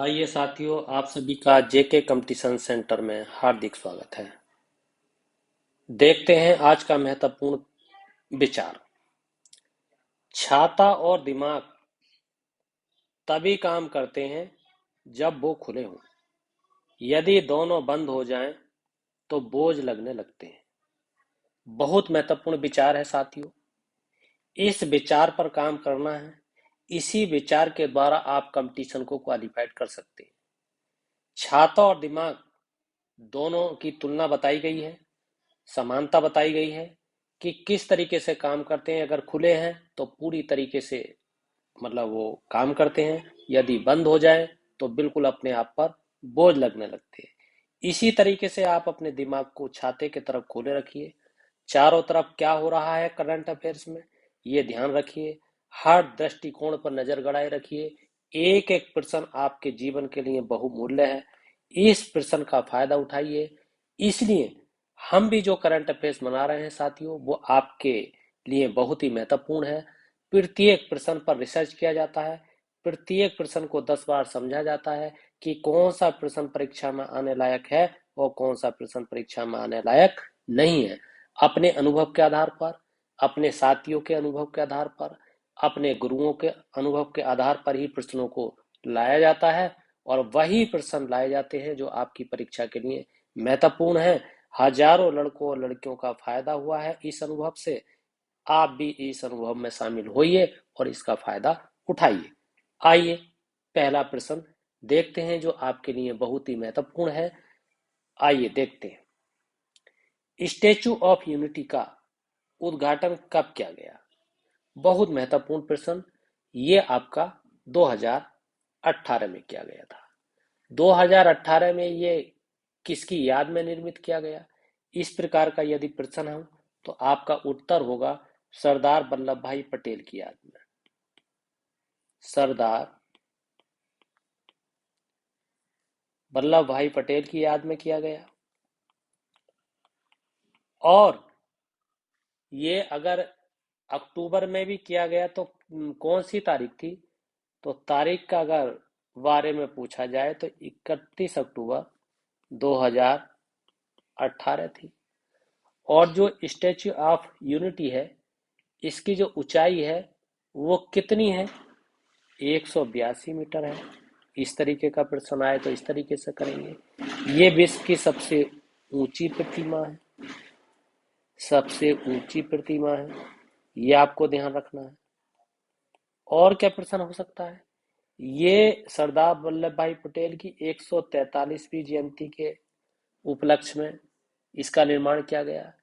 आइए साथियों, आप सभी का जेके कंपटीशन सेंटर में हार्दिक स्वागत है। देखते हैं आज का महत्वपूर्ण विचार। छाता और दिमाग तभी काम करते हैं जब वो खुले हों। यदि दोनों बंद हो जाएं तो बोझ लगने लगते हैं। बहुत महत्वपूर्ण विचार है साथियों। इस विचार पर काम करना है। इसी विचार के द्वारा आप कंपटीशन को क्वालिफाइड कर सकते हैं। छाता और दिमाग दोनों की तुलना बताई गई है, समानता बताई गई है कि किस तरीके से काम करते हैं। अगर खुले हैं तो पूरी तरीके से वो काम करते हैं, यदि बंद हो जाए तो बिल्कुल अपने आप पर बोझ लगने लगते हैं। इसी तरीके से आप अपने दिमाग को छाते की तरफ खोले रखिए। चारों तरफ क्या हो रहा है करंट अफेयर्स में, ये ध्यान रखिए। हर दृष्टिकोण पर नजर गड़ाए रखिए। एक एक प्रश्न आपके जीवन के लिए बहुमूल्य है। इस प्रश्न का फायदा उठाइए। इसलिए हम भी जो करंट अफेयर्स मना रहे हैं साथियों, वो आपके लिए बहुत ही महत्वपूर्ण है। प्रत्येक प्रश्न पर रिसर्च किया जाता है। प्रत्येक प्रश्न को 10 बार समझा जाता है कि कौन सा प्रश्न परीक्षा में आने लायक है और कौन सा प्रश्न परीक्षा में आने लायक नहीं है। अपने अनुभव के आधार पर, अपने साथियों के अनुभव के आधार पर, अपने गुरुओं के अनुभव के आधार पर ही प्रश्नों को लाया जाता है और वही प्रश्न लाए जाते हैं जो आपकी परीक्षा के लिए महत्वपूर्ण है। हजारों लड़कों और लड़कियों का फायदा हुआ है इस अनुभव से। आप भी इस अनुभव में शामिल होइए और इसका फायदा उठाइए। आइए पहला प्रश्न देखते हैं जो आपके लिए बहुत ही महत्वपूर्ण है। आइए देखते हैं। स्टैचू ऑफ यूनिटी का उद्घाटन कब किया गया? बहुत महत्वपूर्ण प्रश्न। ये आपका 2018 में किया गया था। 2018 में ये किसकी याद में निर्मित किया गया? इस प्रकार का यदि प्रश्न हो तो आपका उत्तर होगा सरदार वल्लभ भाई पटेल की याद में। सरदार वल्लभ भाई पटेल की याद में किया गया। और ये अगर अक्टूबर में भी किया गया तो कौन सी तारीख थी? तो तारीख का अगर बारे में पूछा जाए तो 31 अक्टूबर 2018 थी। और जो स्टैच्यू ऑफ यूनिटी है, इसकी जो ऊंचाई है वो कितनी है? 182 मीटर है। इस तरीके का प्रश्न आए तो इस तरीके से करेंगे। ये विश्व की सबसे ऊंची प्रतिमा है। सबसे ऊंची प्रतिमा है, ये आपको ध्यान रखना है। और क्या प्रश्न हो सकता है? ये सरदार वल्लभ भाई पटेल की 143वीं जयंती के उपलक्ष्य में इसका निर्माण किया गया।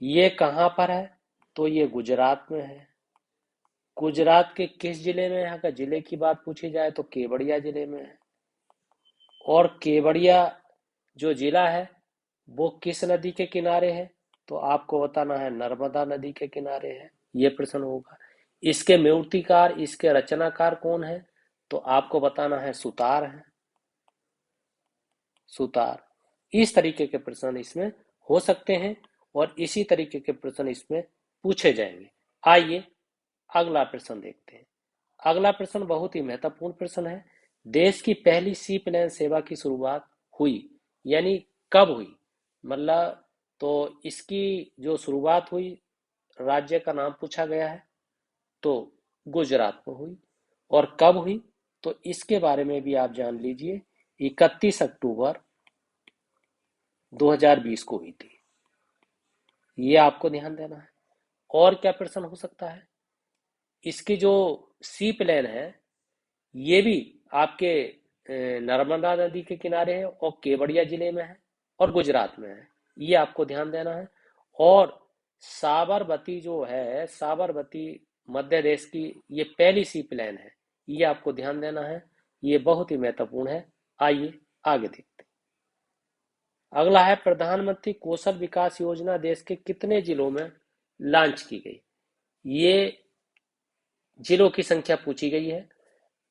ये कहाँ पर है? तो ये गुजरात में है। गुजरात के किस जिले में है? अगर जिले की बात पूछी जाए तो केवड़िया जिले में है। और केवड़िया जो जिला है वो किस नदी के किनारे है? तो आपको बताना है नर्मदा नदी के किनारे है। ये प्रश्न होगा। इसके मूर्तिकार, इसके रचनाकार कौन है? तो आपको बताना है सुतार है। सुतार। इस तरीके के प्रश्न इसमें हो सकते हैं और इसी तरीके के प्रश्न इसमें पूछे जाएंगे। आइए अगला प्रश्न देखते हैं। अगला प्रश्न बहुत ही महत्वपूर्ण प्रश्न है। देश की पहली सी प्लेन सेवा की शुरुआत हुई, यानी कब हुई? मतलब तो इसकी जो शुरुआत हुई, राज्य का नाम पूछा गया है तो गुजरात में हुई। और कब हुई? तो इसके बारे में भी आप जान लीजिए। 31 अक्टूबर 2020 को हुई थी। ये आपको ध्यान देना है। और क्या प्रश्न हो सकता है? इसकी जो सी प्लेन है ये भी आपके नर्मदा नदी के किनारे है और केवड़िया जिले में है और गुजरात में है। ये आपको ध्यान देना है। और साबरमती जो है, साबरमती मध्य देश की ये पहली सी प्लेन है। ये आपको ध्यान देना है। ये बहुत ही महत्वपूर्ण है। आइए आगे देखते हैं। अगला है प्रधानमंत्री कौशल विकास योजना देश के कितने जिलों में लॉन्च की गई? ये जिलों की संख्या पूछी गई है।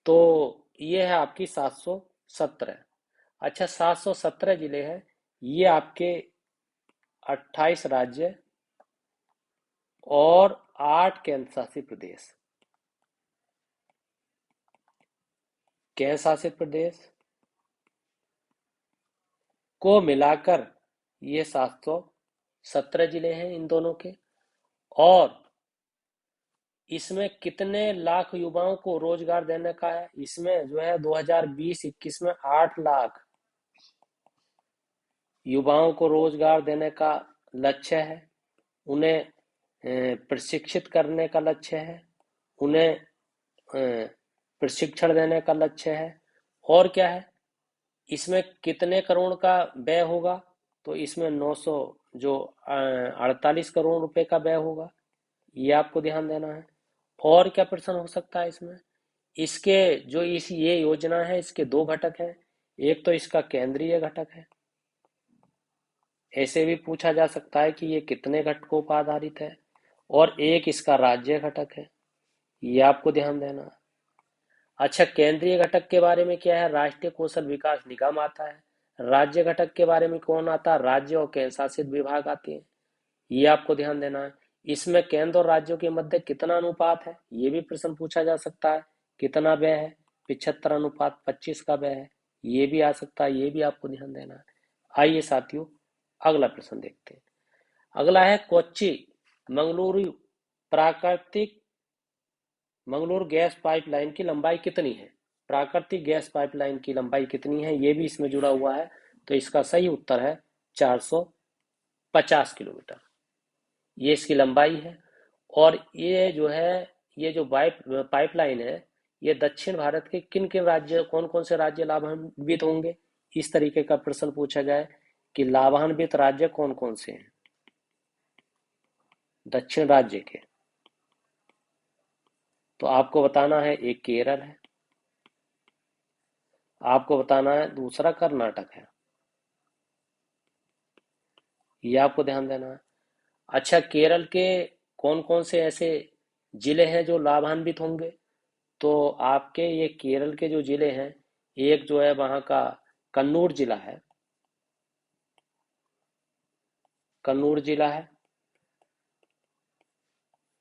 तो ये है आपकी 717। अच्छा, 717 जिले हैं। ये आपके 28 राज्य और 8 केंद्र शासित प्रदेश। केंद्र शासित प्रदेश को मिलाकर ये 717 जिले हैं इन दोनों के। और इसमें कितने लाख युवाओं को रोजगार देने का है? इसमें जो है 2020-21 में 8 लाख युवाओं को रोजगार देने का लक्ष्य है। उन्हें प्रशिक्षित करने का लक्ष्य है। उन्हें प्रशिक्षण देने का लक्ष्य है। और क्या है, इसमें कितने करोड़ का व्यय होगा? तो इसमें 900 जो 48 करोड़ रुपए का व्यय होगा, ये आपको ध्यान देना है। और क्या प्रश्न हो सकता है इसमें? इसके जो इस ये योजना है, इसके दो घटक हैं। एक तो इसका केंद्रीय घटक है, ऐसे भी पूछा जा सकता है कि ये कितने घटकों पर आधारित है। और एक इसका राज्य घटक है, ये आपको ध्यान देना है। अच्छा, केंद्रीय घटक के बारे में क्या है? राष्ट्रीय कौशल विकास निगम आता है। राज्य घटक के बारे में कौन आता है? राज्य और केंद्र शासित विभाग आते हैं, ये आपको ध्यान देना है। इसमें केंद्र और राज्यों के मध्य कितना अनुपात है, ये भी प्रश्न पूछा जा सकता है। कितना व्यय है? 75:25 का व्यय है, ये भी आ सकता है, ये भी आपको ध्यान देना है। आइए साथियों, अगला प्रश्न देखते हैं। अगला है कोच्चि मंगलुरु प्राकृतिक मंगलुरु गैस पाइपलाइन की लंबाई कितनी है? प्राकृतिक गैस पाइपलाइन की लंबाई कितनी है, ये भी इसमें जुड़ा हुआ है। तो इसका सही उत्तर है 450 किलोमीटर, ये इसकी लंबाई है। और ये जो है, ये जो पाइपलाइन है, ये दक्षिण भारत के किन किन राज्य, कौन कौन से राज्य लाभान्वित होंगे? इस तरीके का प्रश्न पूछा जाए कि लाभान्वित राज्य कौन कौन से हैं दक्षिण राज्य के, तो आपको बताना है एक केरल है, आपको बताना है दूसरा कर्नाटक है, ये आपको ध्यान देना है। अच्छा, केरल के कौन कौन से ऐसे जिले हैं जो लाभान्वित होंगे? तो आपके ये केरल के जो जिले हैं, एक जो है वहां का कन्नूर जिला है, कन्नूर जिला है।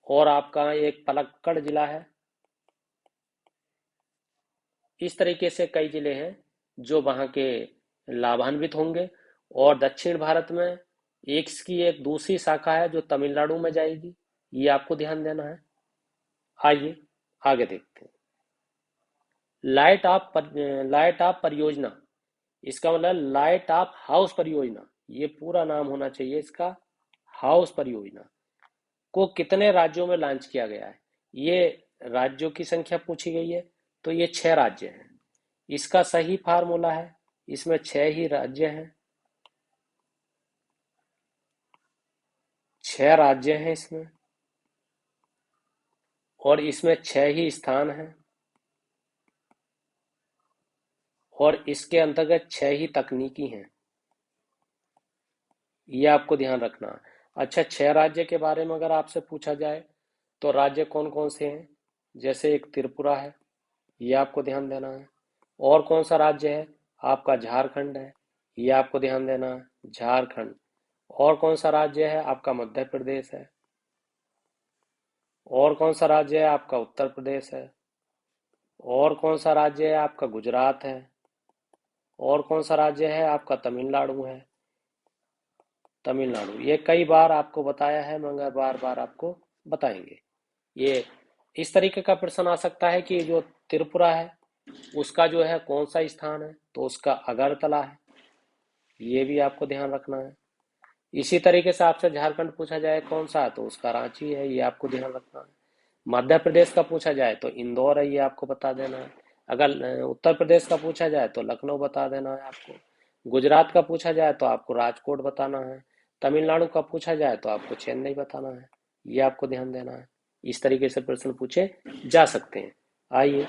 और आपका एक पलक्कड़ जिला है। इस तरीके से कई जिले हैं जो वहां के लाभान्वित होंगे। और दक्षिण भारत में एक इसकी एक दूसरी शाखा है जो तमिलनाडु में जाएगी, ये आपको ध्यान देना है। आइए आगे देखते हैं। लाइट ऑफ परियोजना, इसका मतलब लाइट ऑफ हाउस परियोजना, ये पूरा नाम होना चाहिए इसका, हाउस परियोजना को कितने राज्यों में लॉन्च किया गया है? ये राज्यों की संख्या पूछी गई है, तो ये 6 राज्य हैं। इसका सही फार्मूला है, इसमें 6 ही राज्य हैं, 6 राज्य हैं इसमें, और इसमें 6 ही स्थान हैं, और इसके अंतर्गत 6 ही तकनीकी हैं, ये आपको ध्यान रखना है। अच्छा, 6 राज्य के बारे में अगर आपसे पूछा जाए तो राज्य कौन कौन से हैं? जैसे एक त्रिपुरा है, ये आपको ध्यान देना है। और कौन सा राज्य है? आपका झारखंड है, ये आपको ध्यान देना है, झारखंड। और कौन सा राज्य है? आपका मध्य प्रदेश है। और कौन सा राज्य है? आपका उत्तर प्रदेश है। और कौन सा राज्य है? आपका गुजरात है। और कौन सा राज्य है? आपका तमिलनाडु है, तमिलनाडु। ये कई बार आपको बताया है मगर बार बार आपको बताएंगे। ये इस तरीके का प्रश्न आ सकता है कि जो त्रिपुरा है उसका जो है कौन सा स्थान है? तो उसका अगरतला है, ये भी आपको ध्यान रखना है। इसी तरीके से आपसे झारखंड पूछा जाए कौन सा है, तो उसका रांची है, ये आपको ध्यान रखना है। मध्य प्रदेश का पूछा जाए तो इंदौर है, ये आपको बता देना है। अगर उत्तर प्रदेश का पूछा जाए तो लखनऊ बता देना है आपको। गुजरात का पूछा जाए तो आपको राजकोट बताना है। तमिलनाडु का पूछा जाए तो आपको चेन्नई बताना है, ये आपको ध्यान देना है। इस तरीके से प्रश्न पूछे जा सकते हैं। आइए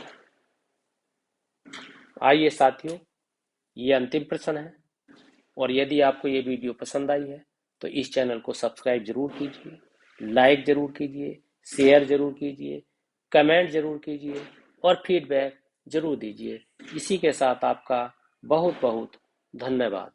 आइए साथियों, ये अंतिम प्रश्न है। और यदि आपको ये वीडियो पसंद आई है तो इस चैनल को सब्सक्राइब जरूर कीजिए, लाइक जरूर कीजिए, शेयर जरूर कीजिए, कमेंट जरूर कीजिए और फीडबैक जरूर दीजिए। इसी के साथ आपका बहुत बहुत धन्यवाद।